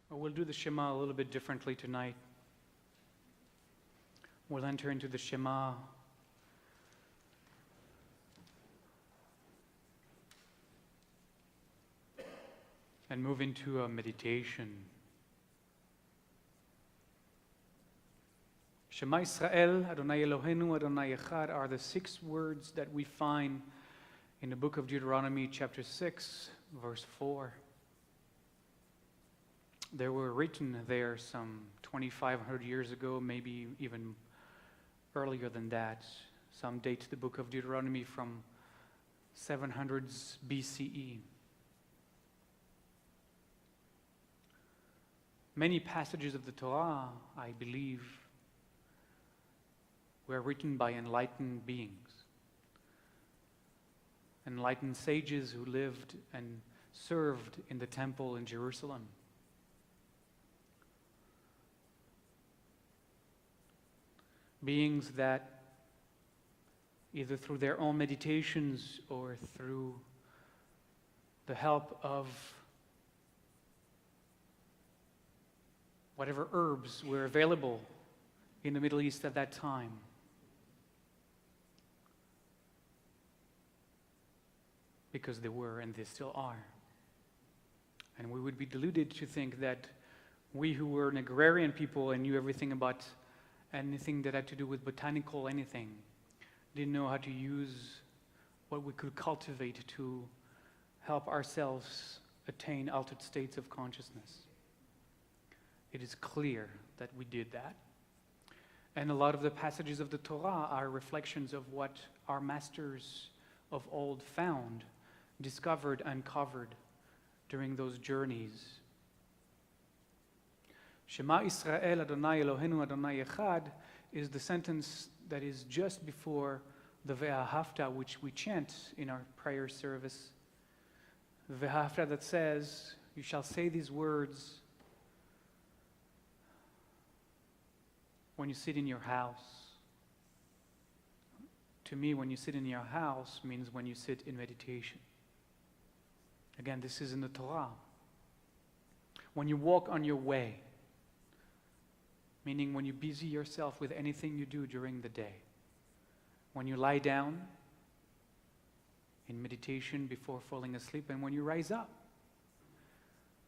We'll do the Shema a little bit differently tonight. We'll enter into the Shema and move into a meditation. Shema Yisrael, Adonai Eloheinu, Adonai Echad are the 6 words that we find in the book of Deuteronomy chapter 6, verse 4. They were written there some 2,500 years ago, maybe even earlier than that. Some date the book of Deuteronomy from 700s BCE. Many passages of the Torah, I believe, were written by enlightened beings, enlightened sages who lived and served in the temple in Jerusalem. Beings that, either through their own meditations or through the help of whatever herbs were available in the Middle East at that time, because they were and they still are. And we would be deluded to think that we who were an agrarian people and knew everything about anything that had to do with botanical anything, didn't know how to use what we could cultivate to help ourselves attain altered states of consciousness. It is clear that we did that. And a lot of the passages of the Torah are reflections of what our masters of old found, discovered, uncovered during those journeys. Shema Yisrael, Adonai Eloheinu, Adonai Echad is the sentence that is just before the Ve'ahavta, which we chant in our prayer service. The Ve'ahavta that says, you shall say these words when you sit in your house. To me, when you sit in your house means when you sit in meditation. Again, this is in the Torah. When you walk on your way, meaning when you busy yourself with anything you do during the day. When you lie down in meditation before falling asleep, and when you rise up.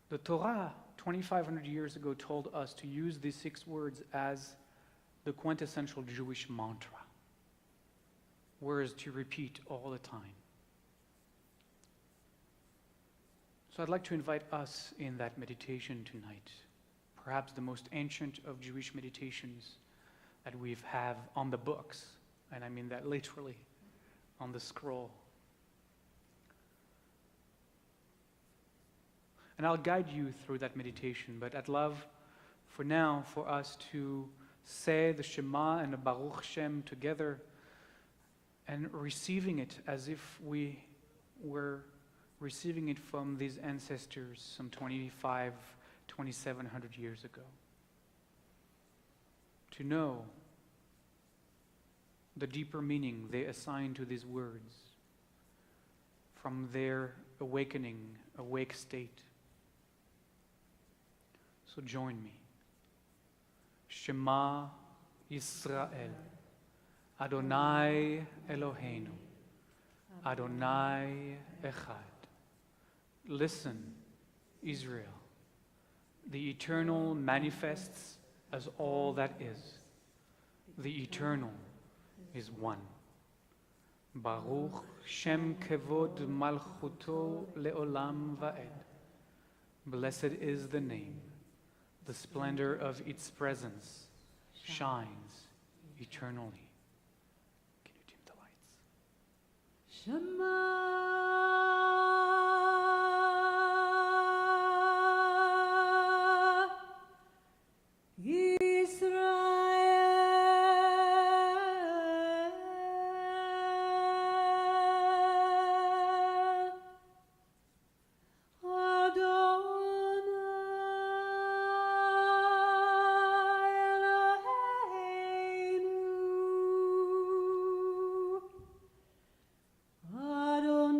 The Torah, 2,500 years ago, told us to use these 6 words as the quintessential Jewish mantra. Words to repeat all the time. So I'd like to invite us in that meditation tonight. Perhaps the most ancient of Jewish meditations that we have on the books, and I mean that literally, on the scroll. And I'll guide you through that meditation, but I'd love for now for us to say the Shema and the Baruch Shem together and receiving it as if we were receiving it from these ancestors some 2,700 years ago. To know the deeper meaning they assign to these words from their awakening, awake state. So join me. Shema Yisrael, Adonai Eloheinu, Adonai Echad. Listen, Israel. The eternal manifests as all that is. The eternal is one. Baruch Shem Kevod Malchuto Leolam Va'ed. Blessed is the name. The splendor of its presence shines eternally. Can you dim the lights? Shema. Adonai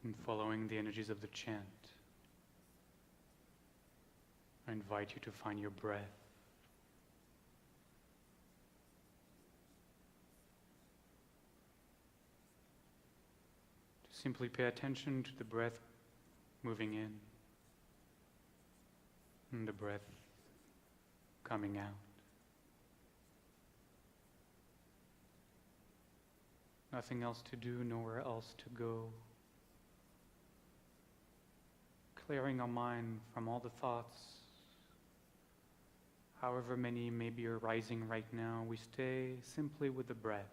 and following the energies of the chant. I invite you to find your breath. To simply pay attention to the breath moving in and the breath coming out. Nothing else to do, nowhere else to go. Clearing our mind from all the thoughts, however many may be arising right now, we stay simply with the breath.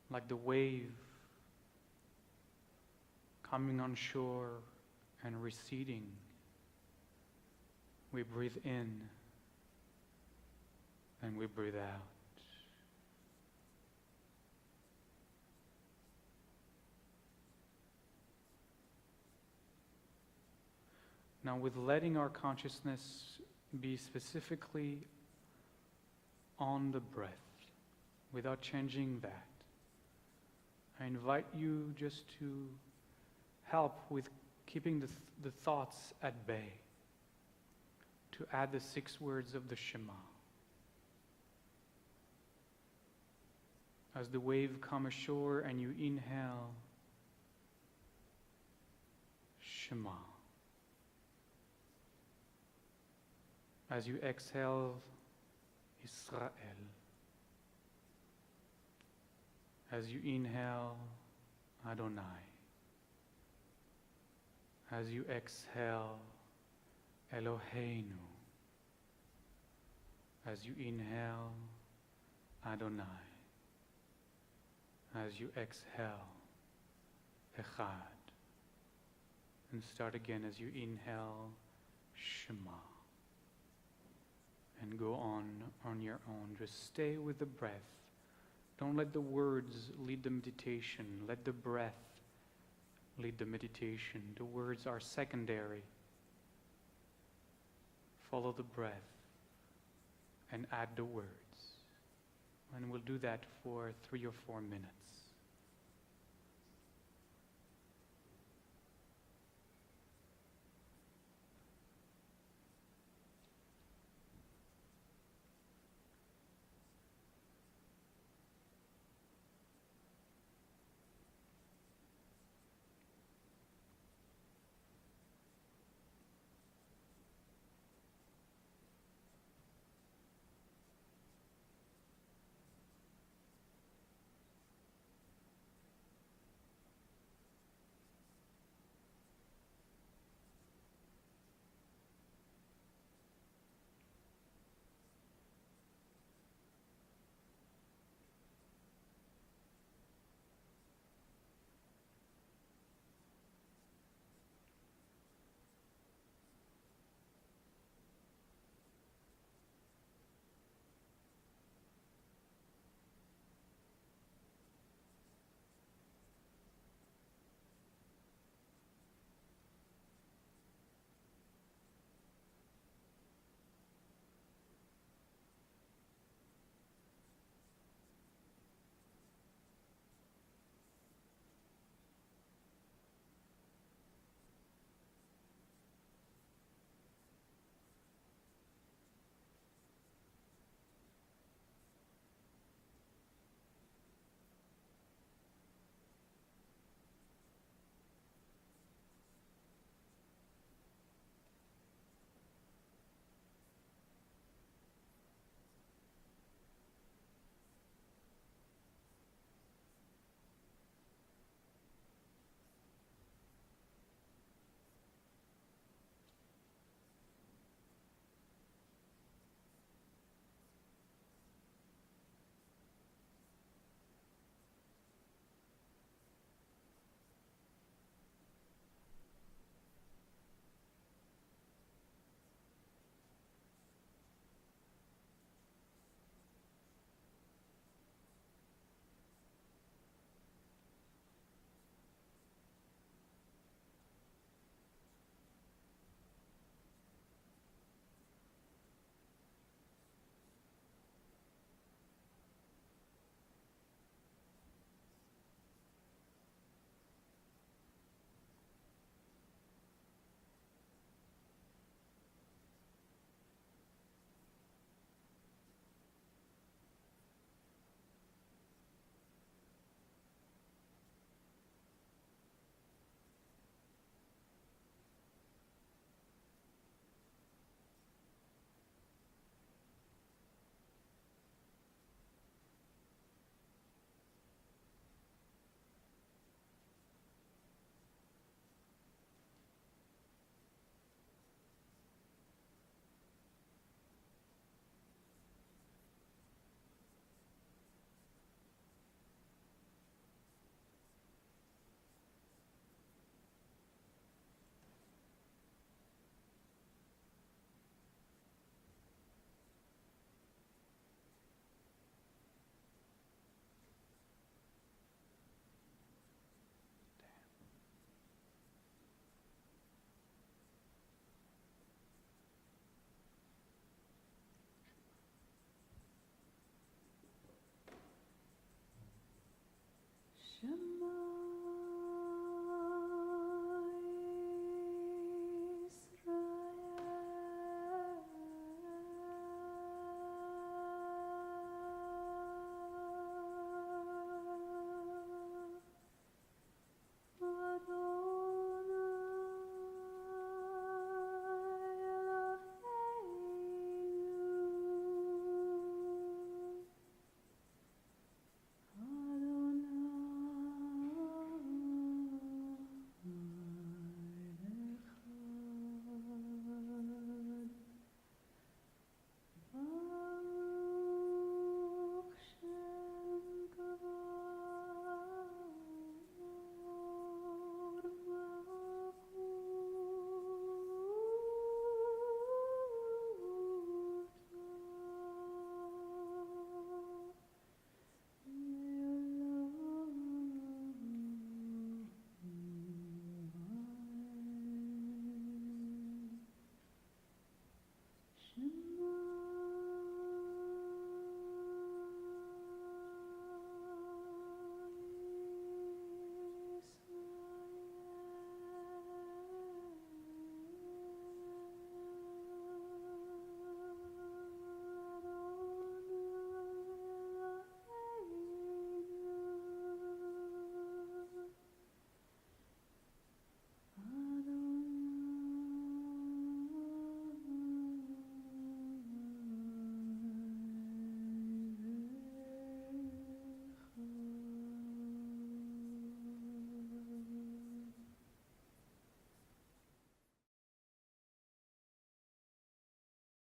Like the wave coming on shore and receding, we breathe in and we breathe out. Now, with letting our consciousness be specifically on the breath, without changing that, I invite you just to help with keeping the thoughts at bay, to add the 6 words of the Shema. As the wave comes ashore and you inhale, Shema. As you exhale, Israel. As you inhale, Adonai. As you exhale, Eloheinu. As you inhale, Adonai. As you exhale, Echad. And start again as you inhale, Shema. And go on your own. Just stay with the breath. Don't let the words lead the meditation. Let the breath lead the meditation. The words are secondary. Follow the breath and add the words. And we'll do that for 3 or 4 minutes. question.